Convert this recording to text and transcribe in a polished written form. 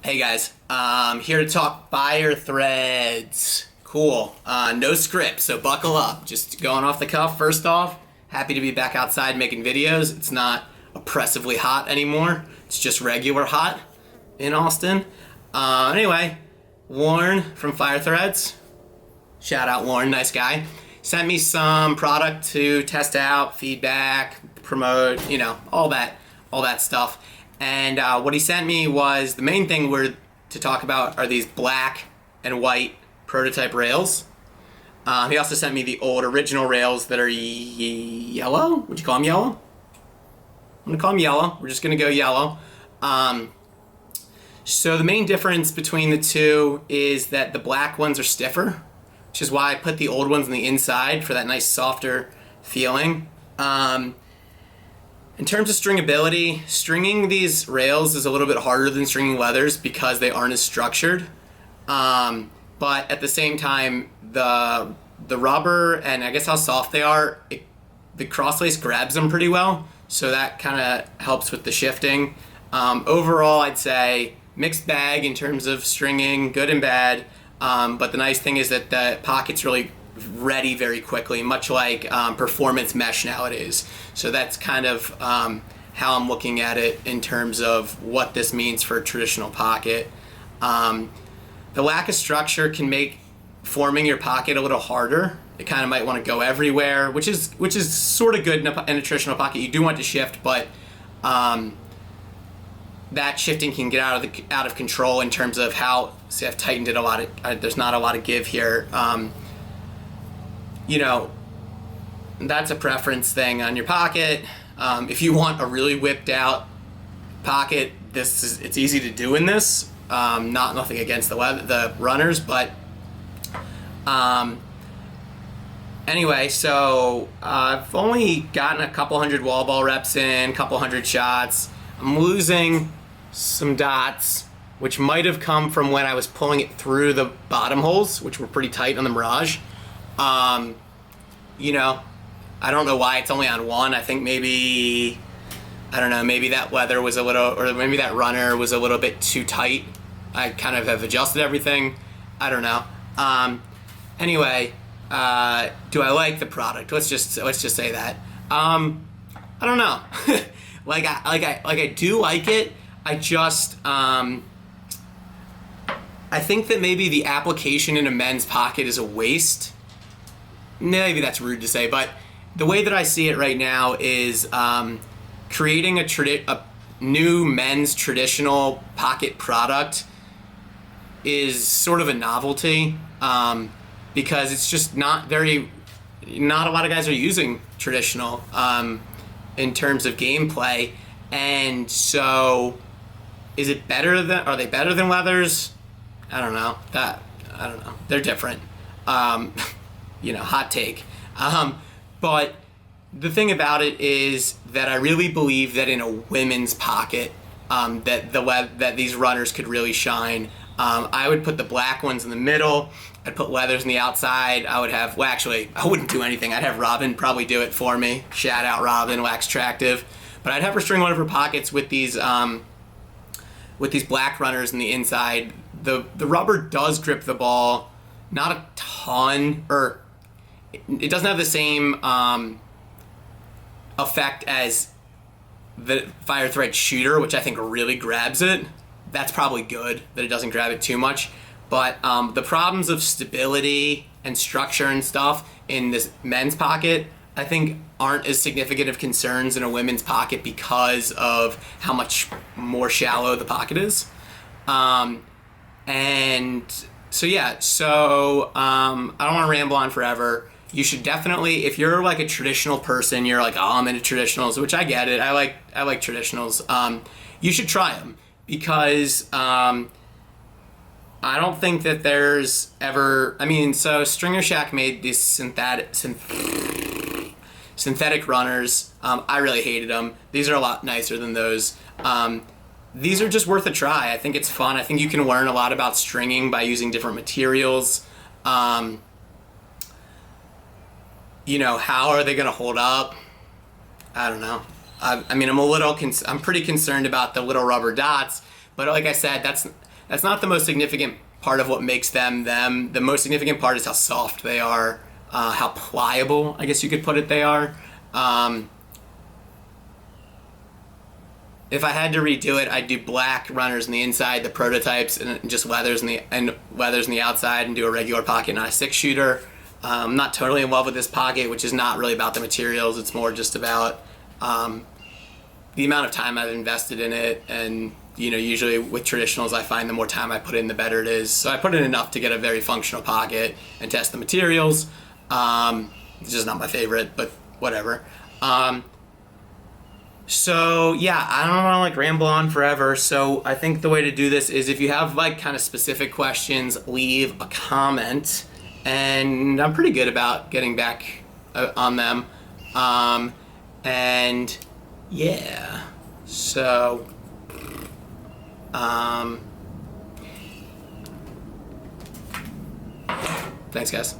Hey guys, here to talk Firethreads. Cool. No script, so buckle up. Just going off the cuff. First off, happy to be back outside making videos. It's not oppressively hot anymore. It's just regular hot in Austin. Anyway, Warren from Firethreads. Shout out Warren, nice guy. Sent me some product to test out, feedback, promote, all that stuff. And what he sent me was, the main thing we're to talk about are these black and white prototype rails. He also sent me the old original rails that are yellow. Would you call them yellow? I'm gonna call them yellow. We're just gonna go yellow. So the main difference between the two is that the black ones are stiffer, which is why I put the old ones on the inside for that nice softer feeling. In terms of stringability, stringing these rails is a little bit harder than stringing leathers because they aren't as structured. But at the same time, the rubber and I guess how soft they are, the crosslace grabs them pretty well, so that kind of helps with the shifting. Overall, I'd say mixed bag in terms of stringing, good and bad. But the nice thing is that the pocket's really ready very quickly, much like performance mesh nowadays. So that's kind of how I'm looking at it in terms of what this means for a traditional pocket. The lack of structure can make forming your pocket a little harder. It kind of might want to go everywhere, which is sort of good in a traditional pocket. You do want to shift, but that shifting can get out of control in terms of how. See, I've tightened it a lot. There's not a lot of give here. That's a preference thing on your pocket. If you want a really whipped out pocket, it's easy to do in this. Nothing against the runners, but anyway, so I've only gotten a couple hundred wall ball reps in, couple hundred shots. I'm losing some dots, which might have come from when I was pulling it through the bottom holes, which were pretty tight on the Mirage. I don't know why it's only on one. I think maybe that leather was a little, or maybe that runner was a little bit too tight. I kind of have adjusted everything. I don't know. Anyway, do I like the product? Let's just say that. I don't know. I do like it. I just, I think that maybe the application in a men's pocket is a waste. Maybe that's rude to say, but the way that I see it right now is creating a new men's traditional pocket product is sort of a novelty, because it's just not a lot of guys are using traditional in terms of gameplay. And so are they better than leathers? I don't know. They're different. Hot take. But the thing about it is that I really believe that in a women's pocket, that these runners could really shine. I would put the black ones in the middle. I'd put leathers on the outside. I wouldn't do anything. I'd have Robin probably do it for me. Shout out Robin, Wax Tractive. But I'd have her string one of her pockets with these black runners in the inside. The rubber does grip the ball, not a ton, or it doesn't have the same effect as the Firethread shooter, which I think really grabs it. That's probably good that it doesn't grab it too much. But the problems of stability and structure and stuff in this men's pocket, I think, aren't as significant of concerns in a women's pocket because of how much more shallow the pocket is. And so yeah, I don't want to ramble on forever. You should definitely, if you're like a traditional person, you're like, oh, I'm into traditionals, which I get it. I like traditionals. You should try them because I don't think that there's ever. So Stringer Shack made these synthetic runners. I really hated them. These are a lot nicer than those. These are just worth a try. I think it's fun. I think you can learn a lot about stringing by using different materials. How are they going to hold up? I don't know. I'm pretty concerned about the little rubber dots, but like I said, That's not the most significant part of what makes them them. The most significant part is how soft they are, how pliable, I guess you could put it, they are. If I had to redo it, I'd do black runners on the inside, the prototypes, and just leathers in the outside, and do a regular pocket, not a 6-shooter. I'm not totally in love with this pocket, which is not really about the materials. It's more just about the amount of time I've invested in it, and usually with traditionals, I find the more time I put in, the better it is. So I put in enough to get a very functional pocket and test the materials. It's just not my favorite, but whatever. So yeah, I don't want to ramble on forever. So I think the way to do this is, if you have kind of specific questions, leave a comment, and I'm pretty good about getting back on them. And yeah, so thanks guys.